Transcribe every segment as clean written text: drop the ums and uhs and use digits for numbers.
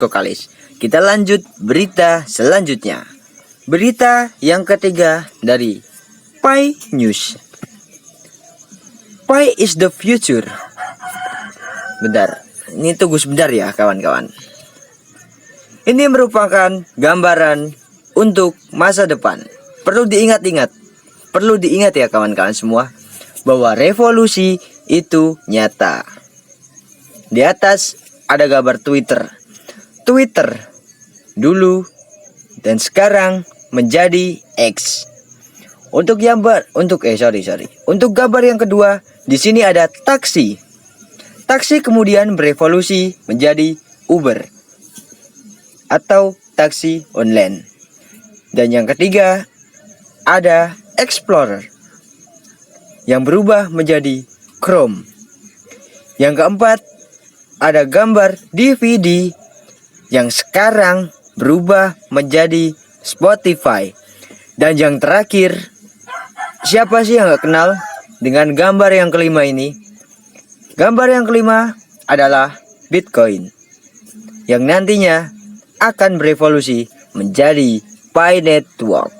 Kokalis. Kita lanjut berita selanjutnya. Berita yang ketiga dari Pi News. Pi is the future. Bentar, ini tunggu sebentar ya kawan-kawan. Ini merupakan gambaran untuk masa depan. Perlu diingat ya kawan-kawan semua, bahwa revolusi itu nyata. Di atas ada gambar Twitter dulu dan sekarang menjadi X. Untuk gambar yang kedua, di sini ada taksi. Taksi kemudian berevolusi menjadi Uber atau taksi online. Dan yang ketiga ada Explorer yang berubah menjadi Chrome. Yang keempat ada gambar DVD yang sekarang berubah menjadi Spotify. Dan yang terakhir, siapa sih yang gak kenal dengan gambar yang kelima ini? Gambar yang kelima adalah Bitcoin, yang nantinya akan berevolusi menjadi Pi Network.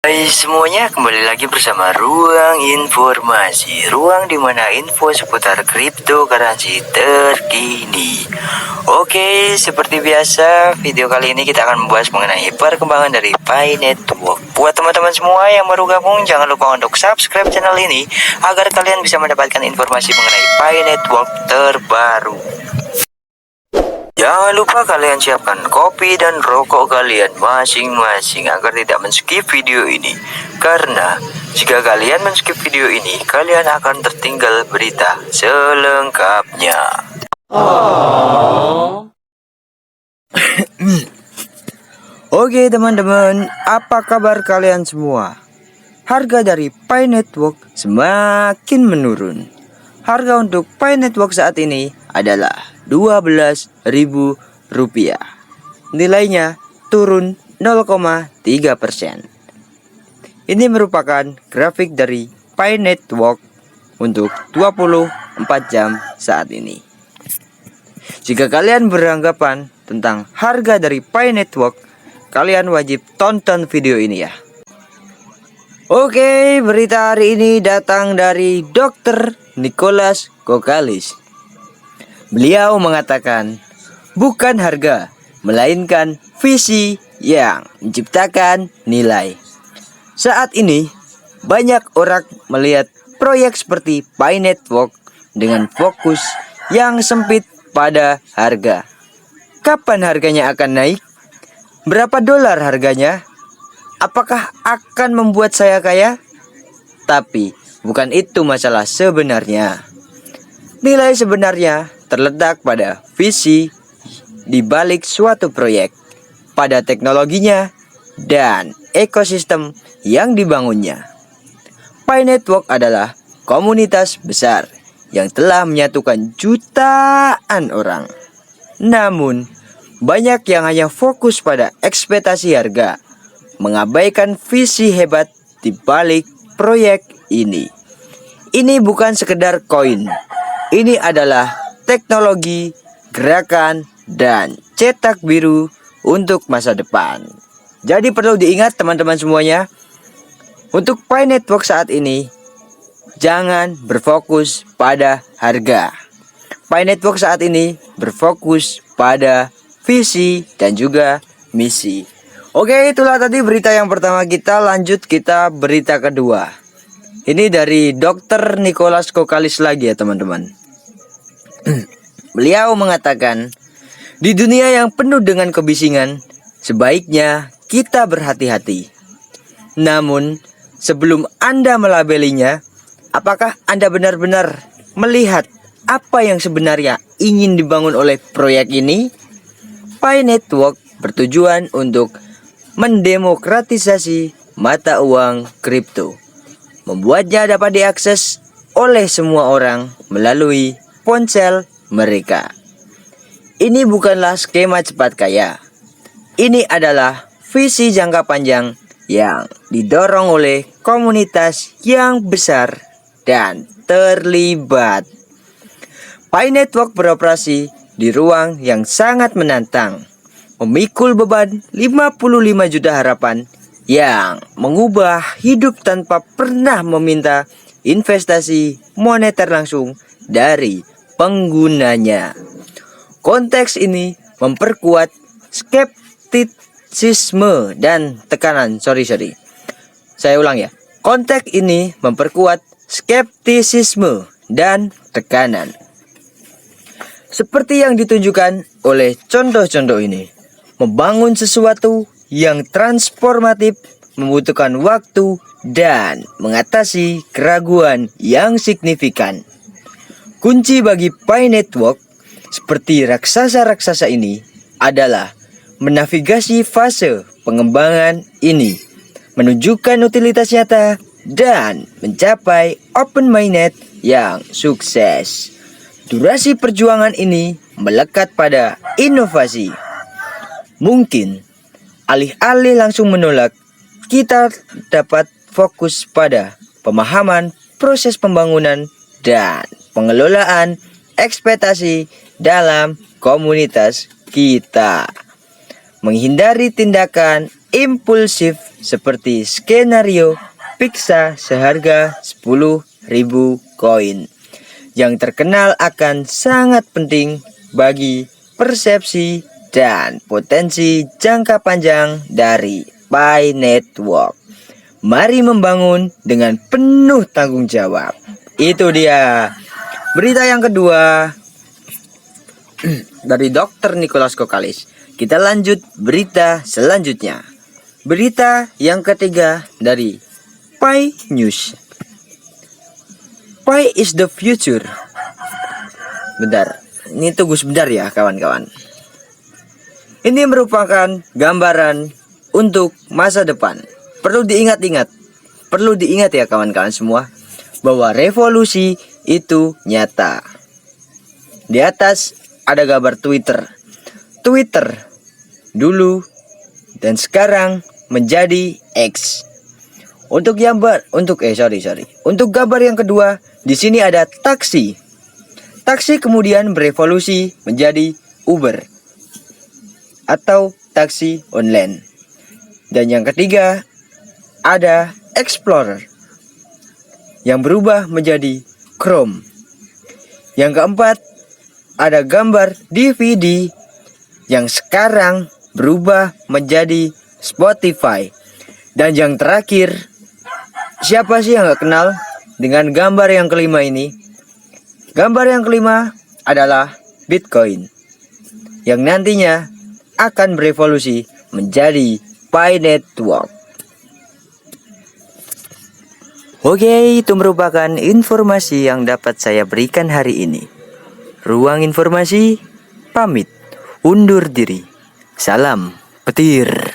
Hai semuanya, kembali lagi bersama Ruang Informasi, ruang dimana info seputar cryptocurrency terkini. Oke, seperti biasa, video kali ini kita akan membahas mengenai perkembangan dari Pi Network. Buat teman-teman semua yang baru gabung, jangan lupa untuk subscribe channel ini agar kalian bisa mendapatkan informasi mengenai Pi Network terbaru. Jangan lupa kalian siapkan kopi dan rokok kalian masing-masing agar tidak men-skip video ini. Karena jika kalian men-skip video ini, kalian akan tertinggal berita selengkapnya. Oke teman-teman, apa kabar kalian semua? Harga dari Pi Network semakin menurun. Harga untuk Pi Network saat ini adalah Rp12.000. Nilainya turun 0,3%. Ini merupakan grafik dari Pi Network untuk 24 jam saat ini. Jika kalian beranggapan tentang harga dari Pi Network, kalian wajib tonton video ini ya. Oke, berita hari ini datang dari Dr. Nicholas Kokalis. Beliau mengatakan, bukan harga, melainkan visi yang menciptakan nilai. Saat ini, banyak orang melihat proyek seperti Pi Network dengan fokus yang sempit pada harga. Kapan harganya akan naik? Berapa dolar harganya? Apakah akan membuat saya kaya? Tapi bukan itu masalah sebenarnya. Nilai sebenarnya terletak pada visi di balik suatu proyek, pada teknologinya, dan ekosistem yang dibangunnya. Pi Network adalah komunitas besar yang telah menyatukan jutaan orang. Namun, banyak yang hanya fokus pada ekspektasi harga, mengabaikan visi hebat di balik proyek ini. Ini bukan sekedar koin. Ini adalah teknologi, gerakan, dan cetak biru untuk masa depan. Jadi perlu diingat teman-teman semuanya, untuk Pi Network saat ini, jangan berfokus pada harga. Pi Network saat ini berfokus pada visi dan juga misi. Oke, itulah tadi berita yang pertama kita. Lanjut kita berita kedua. Ini dari Dr. Nicholas Kokalis lagi ya teman-teman. Beliau mengatakan, di dunia yang penuh dengan kebisingan, sebaiknya kita berhati-hati. Namun, sebelum Anda melabelinya, apakah Anda benar-benar melihat apa yang sebenarnya ingin dibangun oleh proyek ini? Pi Network bertujuan untuk mendemokratisasi mata uang kripto, membuatnya dapat diakses oleh semua orang melalui ponsel mereka. Ini bukanlah skema cepat kaya. Ini adalah visi jangka panjang yang didorong oleh komunitas yang besar dan terlibat. Pi Network beroperasi di ruang yang sangat menantang, memikul beban 55 juta harapan yang mengubah hidup tanpa pernah meminta investasi moneter langsung dari penggunanya. Konteks ini memperkuat skeptisisme dan tekanan. Saya ulang ya. Konteks ini memperkuat skeptisisme dan tekanan. Seperti yang ditunjukkan oleh contoh-contoh ini, membangun sesuatu yang transformatif membutuhkan waktu dan mengatasi keraguan yang signifikan. Kunci bagi Pi Network seperti raksasa-raksasa ini adalah menavigasi fase pengembangan ini, menunjukkan utilitas nyata, dan mencapai open-minded yang sukses. Durasi perjuangan ini melekat pada inovasi. Mungkin alih-alih langsung menolak, kita dapat fokus pada pemahaman proses pembangunan dan pengelolaan ekspektasi dalam komunitas kita. Menghindari tindakan impulsif seperti skenario piksa seharga 10.000 koin yang terkenal akan sangat penting bagi persepsi dan potensi jangka panjang dari Pi Network. Mari membangun dengan penuh tanggung jawab. Itu dia berita yang kedua dari Dr. Nicholas Kokalis. Kita lanjut berita selanjutnya. Berita yang ketiga dari Pi News. Pi is the future. Bentar, ini tunggu sebentar ya kawan-kawan. Ini merupakan gambaran untuk masa depan. Perlu diingat ya kawan-kawan semua, bahwa revolusi itu nyata. Di atas ada gambar Twitter. Twitter dulu dan sekarang menjadi X. Untuk gambar yang kedua, di sini ada taksi. Taksi kemudian berevolusi menjadi Uber atau taksi online. Dan yang ketiga ada Explorer yang berubah menjadi Chrome. Yang keempat ada gambar DVD yang sekarang berubah menjadi Spotify. Dan yang terakhir, siapa sih yang gak kenal dengan gambar yang kelima ini? Gambar yang kelima adalah Bitcoin, yang nantinya akan berevolusi menjadi Pi Network. Oke, itu merupakan informasi yang dapat saya berikan hari ini. Ruang informasi pamit undur diri. Salam petir.